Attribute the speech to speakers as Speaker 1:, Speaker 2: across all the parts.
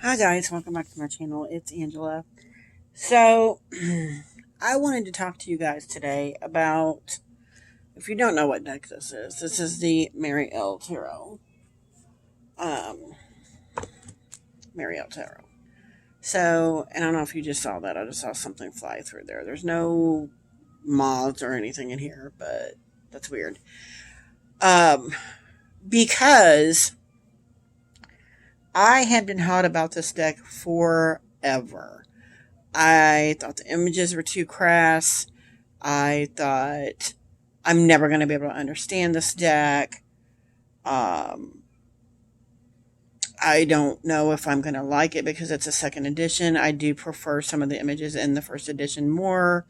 Speaker 1: Hi guys, welcome back to my channel. It's Angela. So, I wanted to talk to you guys today about, if you don't know what deck this is the Mary L. Tarot. Um, Mary L. Tarot. So, and I don't know if you just saw that. I just saw something fly through there. There's no moths or anything in here, but that's weird. Um, because I had been hot about this deck forever. I thought the images were too crass. I thought I'm never going to be able to understand this deck. Um, I don't know if I'm going to like it because it's a second edition. I do prefer some of the images in the first edition more.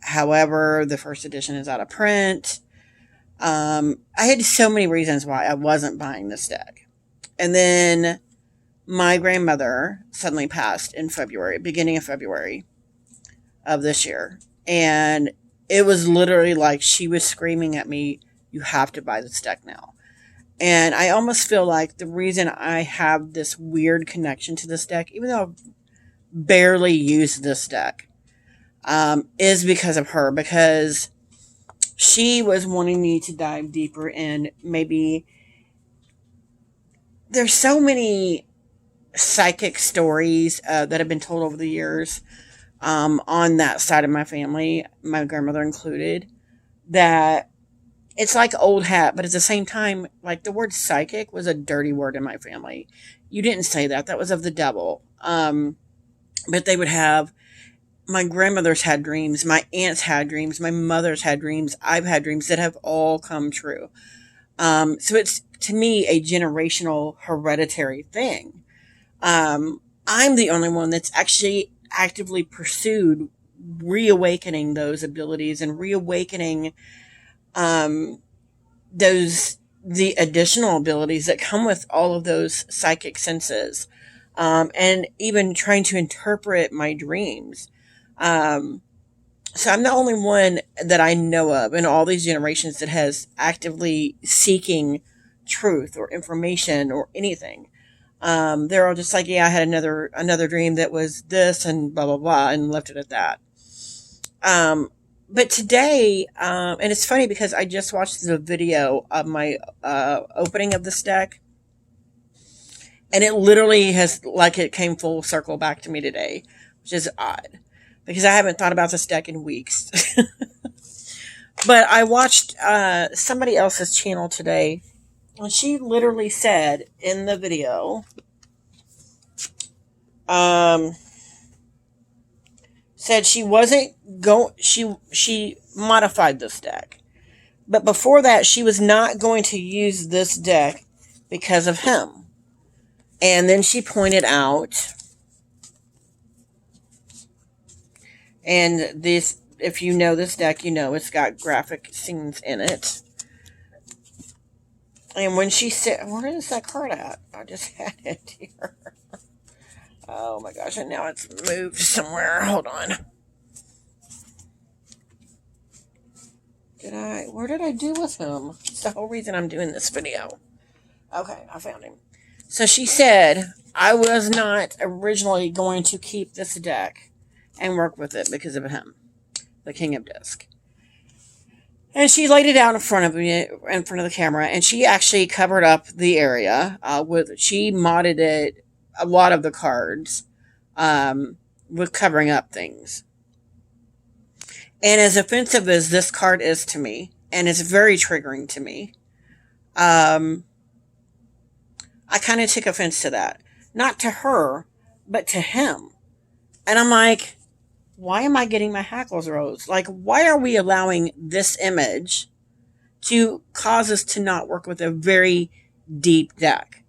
Speaker 1: However, the first edition is out of print. I had so many reasons why I wasn't buying this deck. And then my grandmother suddenly passed in February, beginning of February of this year. And it was literally like she was screaming at me, "You have to buy this deck now." And I almost feel like the reason I have this weird connection to this deck, even though I've barely used this deck, is because of her. Because she was wanting me to dive deeper in maybe. There's so many psychic stories that have been told over the years on that side of my family, my grandmother included, that it's like old hat, but at the same time, like the word psychic was a dirty word in my family. You didn't say that. That was of the devil. But they would have, my grandmother's had dreams, my aunts had dreams, my mother's had dreams, I've had dreams that have all come true. So it's, to me, a generational hereditary thing. I'm the only one that's actually actively pursued reawakening those abilities and reawakening um, those the additional abilities that come with all of those psychic senses, and even trying to interpret my dreams. Um, so I'm the only one that I know of in all these generations that has actively seeking truth or information or anything. They're all just like, yeah, I had another dream that was this and blah blah blah, and left it at that. Um, but today, and it's funny because I just watched the video of my opening of this deck, and it literally has, like, it came full circle back to me today, which is odd because I haven't thought about this deck in weeks. But I watched somebody else's channel today, and she literally said in the video, um, said she wasn't going. She modified this deck, but before that, she was not going to use this deck because of him. And then she pointed out, and this, if you know this deck, you know it's got graphic scenes in it. And when she said, "Where is that card at?" I just had it here. Oh my gosh! And now it's moved somewhere. Hold on. Where did I do with him? It's the whole reason I'm doing this video. Okay, I found him. So she said, I was not originally going to keep this deck and work with it because of him, the King of Disc. And she laid it out in front of me, in front of the camera, and she actually covered up the area she modded it, a lot of the cards, with covering up things. And as offensive as this card is to me, and it's very triggering to me, I kind of took offense to that. Not to her, but to him. And I'm like, why am I getting my hackles rose? Like, why are we allowing this image to cause us to not work with a very deep deck?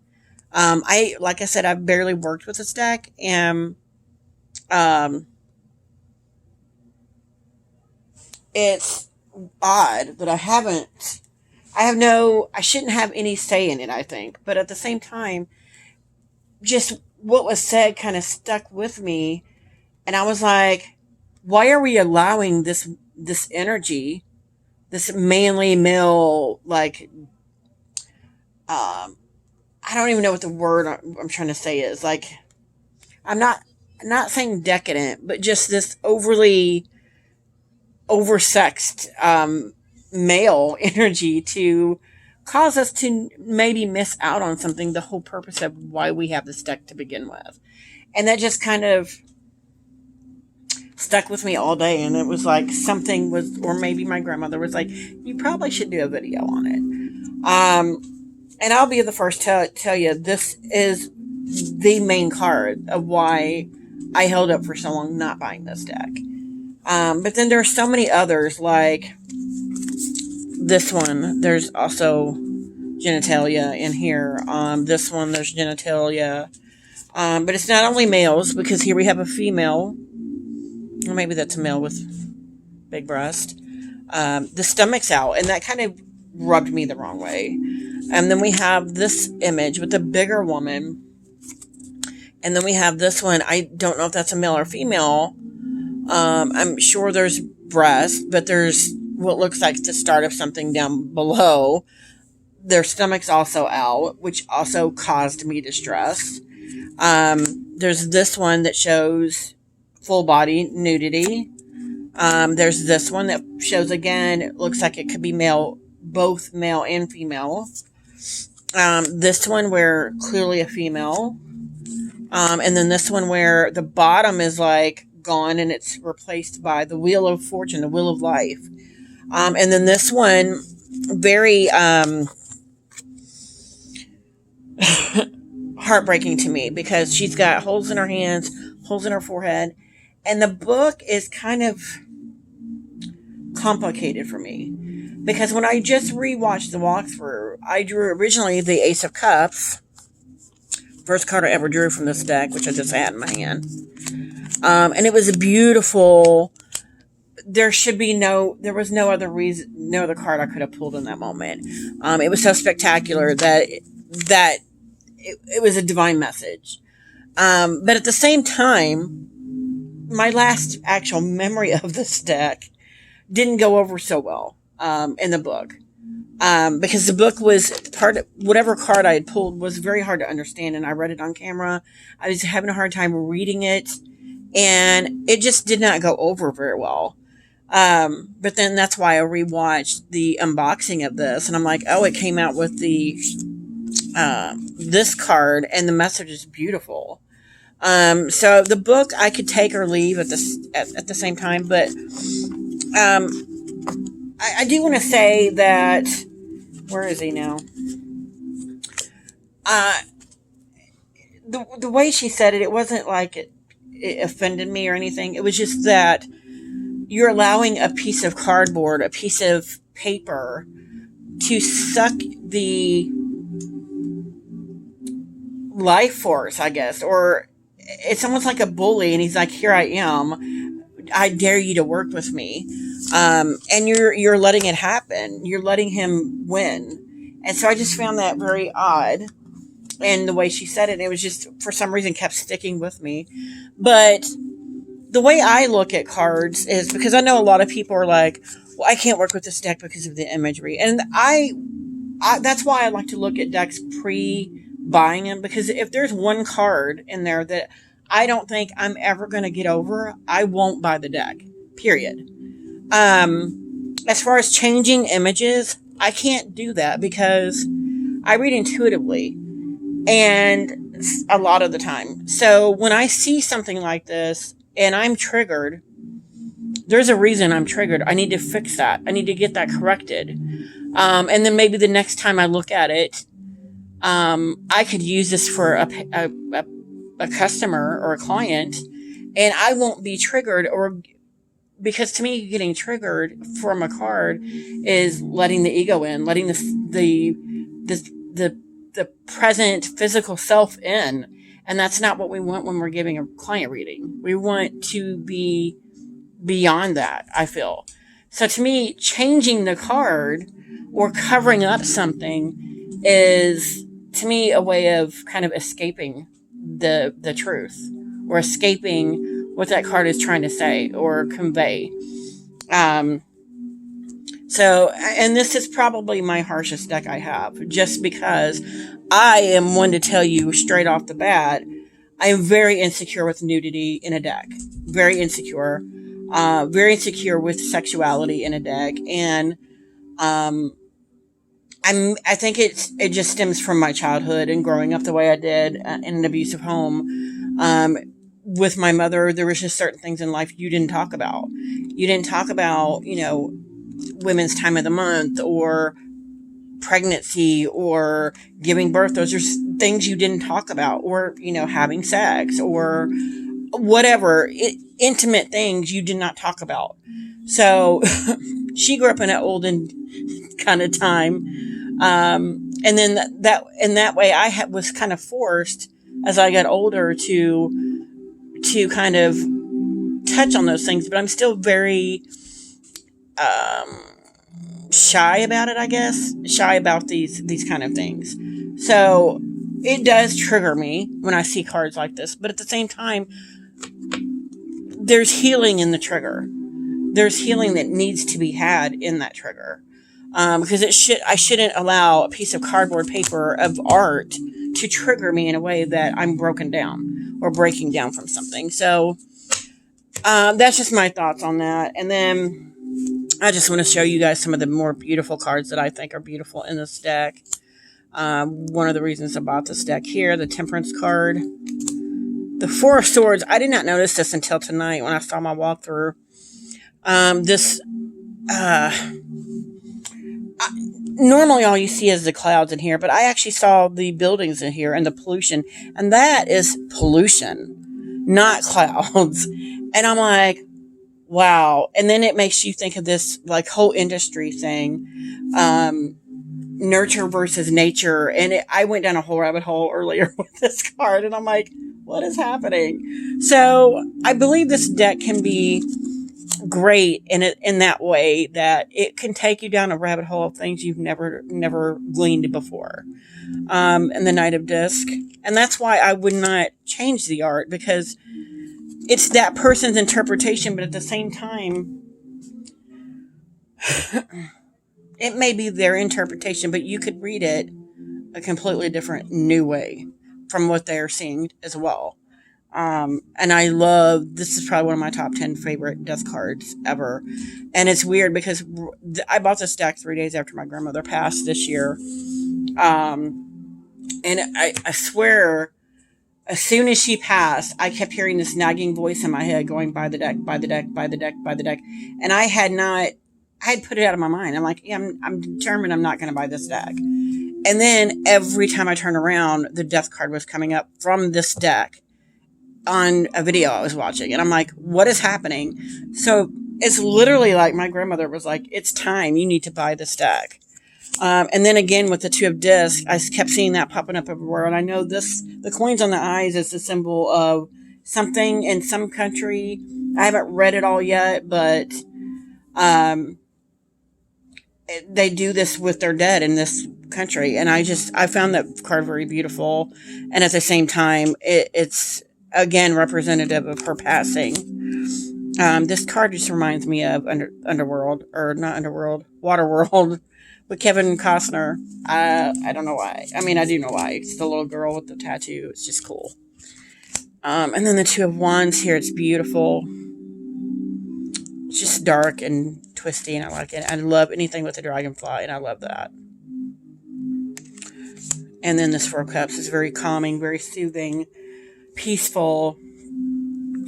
Speaker 1: Like I said, I've barely worked with this deck, and um, it's odd that I shouldn't have any say in it, I think. But at the same time, just what was said kind of stuck with me. And I was like, why are we allowing this energy, this manly male, like, I I don't even know what the word I'm trying to say is. Like, I'm not saying decadent, but just this overly oversexed male energy to cause us to maybe miss out on something, the whole purpose of why we have this deck to begin with. And that just kind of stuck with me all day. And it was like something was, or maybe my grandmother was like, you probably should do a video on it. And I'll be the first to tell you, this is the main card of why I held up for so long not buying this deck. But then there are so many others, like this one. There's also genitalia in here. This one, there's genitalia. But it's not only males, because here we have a female. Or maybe that's a male with big breast. The stomach's out, and that kind of rubbed me the wrong way. And then we have this image with a bigger woman. And then we have this one. I don't know if that's a male or female. I'm sure there's breast, but there's what looks like the start of something down below. Their stomach's also out, which also caused me distress. There's this one that shows full body nudity. There's this one that shows, again, it looks like it could be male, both male and female. This one where clearly a female. And then this one where the bottom is like gone and it's replaced by the Wheel of Fortune, the Wheel of Life. And then this one, very heartbreaking to me, because she's got holes in her hands, holes in her forehead. And the book is kind of complicated for me, because when I just rewatched the walkthrough, I drew originally the Ace of Cups. First card I ever drew from this deck, which I just had in my hand. And it was a beautiful, there was no other reason, no other card I could have pulled in that moment. It was so spectacular that it was a divine message. But at the same time, my last actual memory of this deck didn't go over so well, in the book. Because the book was whatever card I had pulled was very hard to understand, and I read it on camera. I was having a hard time reading it, and it just did not go over very well. But then that's why I rewatched the unboxing of this, and I'm like, oh, it came out with this card, and the message is beautiful. So the book I could take or leave at the same time, but I do want to say that, where is he now? The way she said it, it wasn't like it offended me or anything. It was just that you're allowing a piece of cardboard, a piece of paper, to suck the life force, I guess. Or it's almost like a bully, and he's like, here I am. I dare you to work with me. And you're letting it happen. You're letting him win. And so I just found that very odd. And the way she said it, it was just, for some reason, kept sticking with me. But the way I look at cards is, because I know a lot of people are like, well, I can't work with this deck because of the imagery. And I that's why I like to look at decks pre-buying them, because if there's one card in there that I don't think I'm ever going to get over, I won't buy the deck. Period. As far as changing images, I can't do that because I read intuitively, and a lot of the time. So when I see something like this and I'm triggered, there's a reason I'm triggered. I need to fix that. I need to get that corrected. And then maybe the next time I look at it, I could use this for a customer or a client, and I won't be triggered, or because to me, getting triggered from a card is letting the ego in, letting the present physical self in. And that's not what we want when we're giving a client reading. We want to be beyond that, I feel. So to me, changing the card or covering up something is, to me, a way of kind of escaping the truth, or escaping what that card is trying to say or convey. So, and this is probably my harshest deck I have, just because I am one to tell you straight off the bat, I am very insecure with nudity in a deck. Very insecure. Very insecure with sexuality in a deck. And, I think it just stems from my childhood and growing up the way I did in an abusive home. With my mother, there was just certain things in life you didn't talk about. You didn't talk about, women's time of the month or pregnancy or giving birth. Those are things you didn't talk about, or, having sex or whatever, intimate things you did not talk about. So she grew up in an olden kind of time. And then in that way, was kind of forced as I got older to kind of touch on those things, but I'm still very, shy about it, I guess. Shy about these kind of things. So it does trigger me when I see cards like this, but at the same time, there's healing in the trigger. There's healing that needs to be had in that trigger. Because I shouldn't allow a piece of cardboard paper of art to trigger me in a way that I'm broken down or breaking down from something. So, that's just my thoughts on that. And then I just want to show you guys some of the more beautiful cards that I think are beautiful in this deck. One of the reasons I bought this deck here, the Temperance card. The Four of Swords, I did not notice this until tonight when I saw my walkthrough. Normally all you see is the clouds in here, but I actually saw the buildings in here and the pollution, and that is pollution, not clouds. And I'm like, wow. And then it makes you think of this like whole industry thing, nurture versus nature. And I went down a whole rabbit hole earlier with this card, and I'm like, what is happening? So I believe this deck can be great in that way, that it can take you down a rabbit hole of things you've never gleaned before. And the Knight of Disc. And that's why I would not change the art, because it's that person's interpretation, but at the same time, it may be their interpretation, but you could read it a completely different new way from what they're seeing as well. And this is probably one of my top 10 favorite death cards ever. And it's weird because I bought this deck 3 days after my grandmother passed this year. And I swear, as soon as she passed, I kept hearing this nagging voice in my head going, buy the deck, buy the deck, buy the deck, buy the deck. And I had put it out of my mind. I'm like, yeah, I'm determined I'm not going to buy this deck. And then every time I turned around, the death card was coming up from this deck on a video I was watching. And I'm like, what is happening? So it's literally like my grandmother was like, it's time, you need to buy this deck. And then again with the Two of Discs, I kept seeing that popping up everywhere. And I know the coins on the eyes is the symbol of something in some country. I haven't read it all yet, but they do this with their dead in this country. And I found that card very beautiful. And at the same time, it's again representative of her passing. This card just reminds me of Underworld, or not Underworld, Waterworld, with Kevin Costner. I don't know why. I mean, I do know why. It's the little girl with the tattoo. It's just cool. And then the Two of Wands here. It's beautiful. It's just dark and twisty, and I like it. I love anything with a dragonfly, and I love that. And then this Four of Cups is very calming, very soothing, peaceful,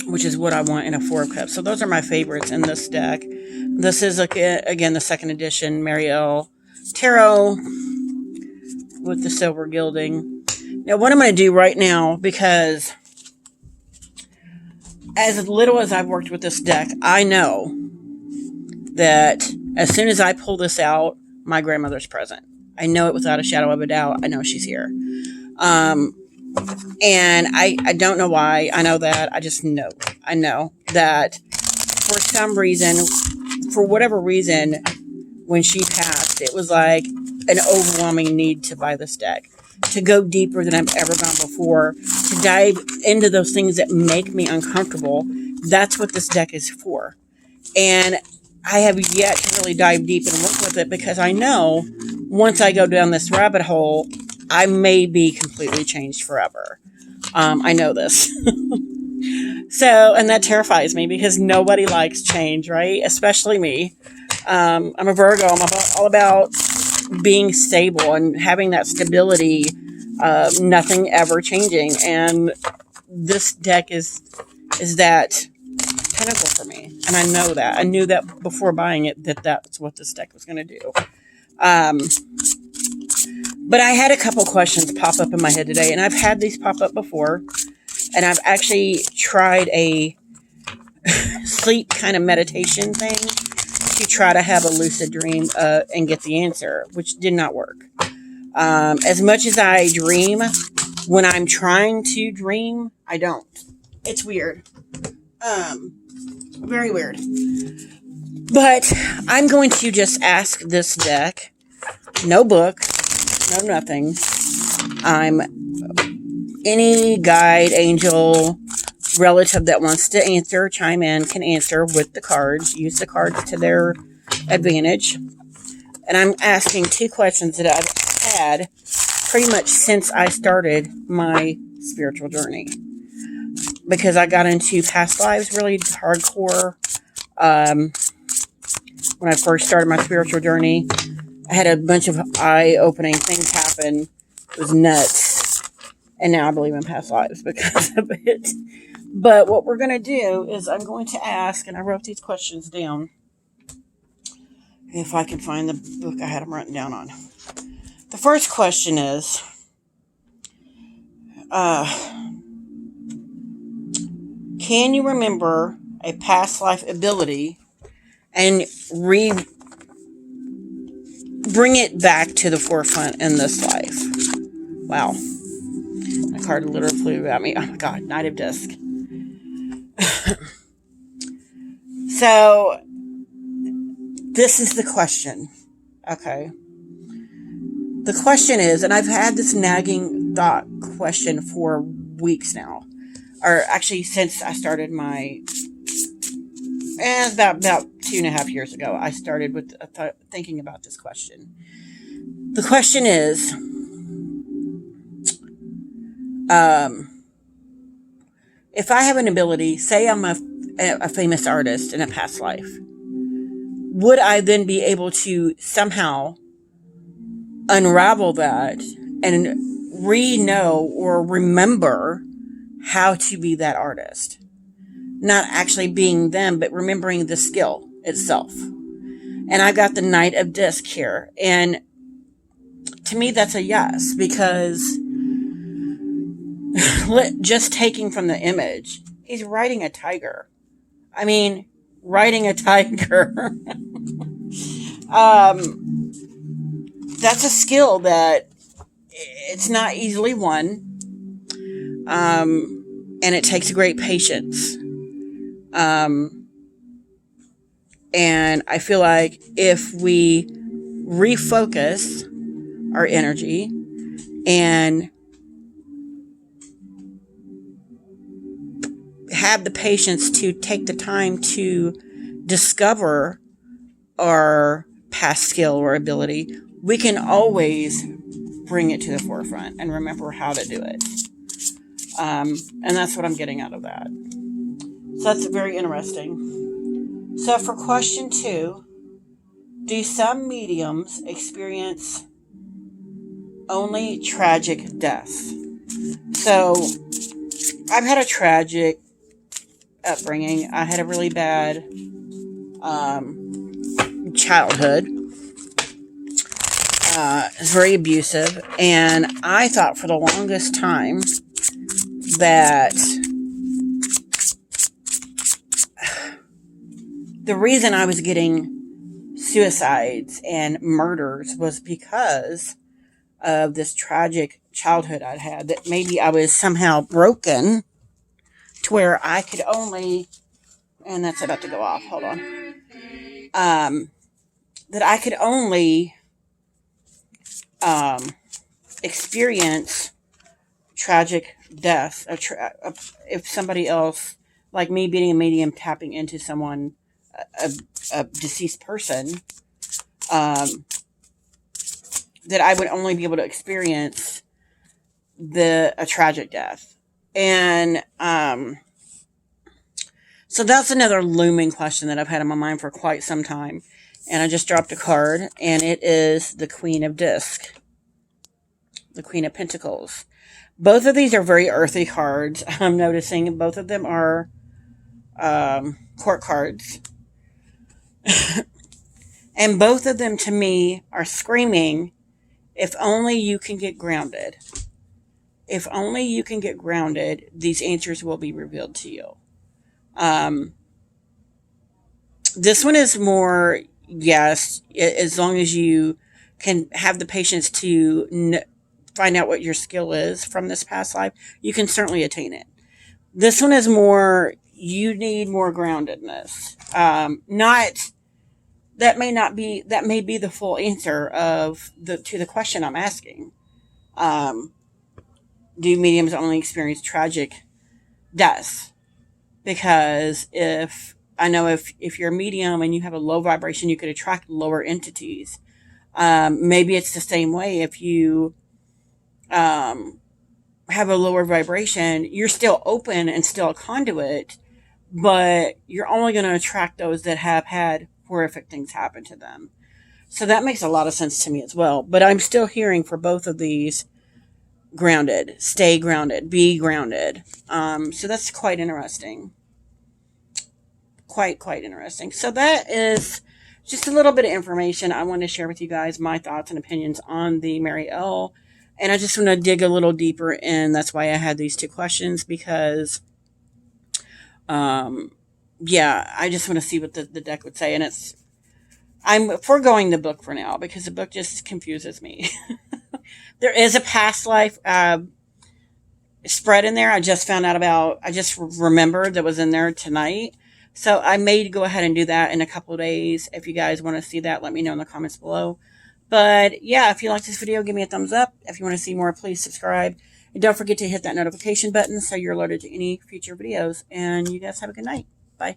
Speaker 1: which is what I want in a Four of Cups. So those are my favorites in this deck. This is, again, the second edition Marielle Tarot with the silver gilding. Now, what I'm going to do right now, because as little as I've worked with this deck, I know that as soon as I pull this out, my grandmother's present. I know it without a shadow of a doubt. I know she's here. And I don't know why. I know that. I just know. I know that for some reason, for whatever reason, when she passed, it was like an overwhelming need to buy this deck, to go deeper than I've ever gone before, to dive into those things that make me uncomfortable. That's what this deck is for. And I have yet to really dive deep and work with it because I know once I go down this rabbit hole, I may be completely changed forever. I know this. So, and that terrifies me because nobody likes change, right? Especially me. I'm a Virgo. I'm all about being stable and having that stability, nothing ever changing. And this deck is that pinnacle for me. And I know that. I knew that before buying it, that's what this deck was going to do. But I had a couple questions pop up in my head today, and I've had these pop up before. And I've actually tried a sleep kind of meditation thing to try to have a lucid dream and get the answer, which did not work. As much as I dream, when I'm trying to dream, I don't. It's weird. Very weird. But I'm going to just ask this deck. No book. No nothing. Any guide, angel, relative that wants to answer, chime in, can answer with the cards. Use the cards to their advantage. And I'm asking 2 questions that I've had pretty much since I started my spiritual journey. Because I got into past lives really hardcore. When I first started my spiritual journey, I had a bunch of eye-opening things happen. It was nuts. And now I believe in past lives because of it. But what we're going to do is I'm going to ask, and I wrote these questions down. If I can find the book I had them written down on. The first question is, can you remember a past life ability and bring it back to the forefront in this life? Wow. My card literally flew at me. Oh my God, Knight of Disc. So, this is the question. Okay. The question is, and I've had this nagging thought question for weeks now. Or actually, since I started my... it's about 2.5 years ago, I started with thinking about this question. The question is... if I have an ability, say I'm a famous artist in a past life, would I then be able to somehow unravel that and know or remember how to be that artist? Not actually being them, but remembering the skill itself. And I got the Knight of Disc here. And to me, that's a yes, because just taking from the image, he's riding a tiger. I mean, riding a tiger. That's a skill that it's not easily won. And it takes great patience. And I feel like if we refocus our energy and have the patience to take the time to discover our past skill or ability, we can always bring it to the forefront and remember how to do it. And that's what I'm getting out of that. So that's very interesting. So for question 2, do some mediums experience only tragic deaths? So I've had a tragic upbringing. I had a really bad childhood. It's very abusive, and I thought for the longest time that the reason I was getting suicides and murders was because of this tragic childhood I'd had, that maybe I was somehow broken to where I could only, and that's about to go off, hold on, that I could only experience tragic death if somebody else, like me being a medium, tapping into someone a, a deceased person, um, that I would only be able to experience a tragic death. And so that's another looming question that I've had in my mind for quite some time. And I just dropped a card, and it is the Queen of Disc, the Queen of Pentacles. Both of these are very earthy cards. I'm noticing both of them are court cards. And both of them, to me, are screaming, if only you can get grounded. If only you can get grounded, these answers will be revealed to you. This one is more, yes, as long as you can have the patience to find out what your skill is from this past life, you can certainly attain it. This one is more, you need more groundedness. That may be the full answer to the question I'm asking. Do mediums only experience tragic deaths? Because if you're a medium and you have a low vibration, you could attract lower entities. Maybe it's the same way. If you have a lower vibration, you're still open and still a conduit, but you're only going to attract those that have had horrific things happen to them. So that makes a lot of sense to me as well. But I'm still hearing for both of these, grounded, stay grounded, be grounded. So that's quite interesting. Quite interesting. So that is just a little bit of information I want to share with you guys, my thoughts and opinions on the Mary L. And I just want to dig a little deeper in. That's why I had these two questions, because, I just want to see what the deck would say. And I'm foregoing the book for now because the book just confuses me. There is a past life spread in there. I just remembered that was in there tonight. So I may go ahead and do that in a couple of days. If you guys want to see that, let me know in the comments below. But yeah, if you like this video, give me a thumbs up. If you want to see more, please subscribe. And don't forget to hit that notification button so you're alerted to any future videos. And you guys have a good night. Bye.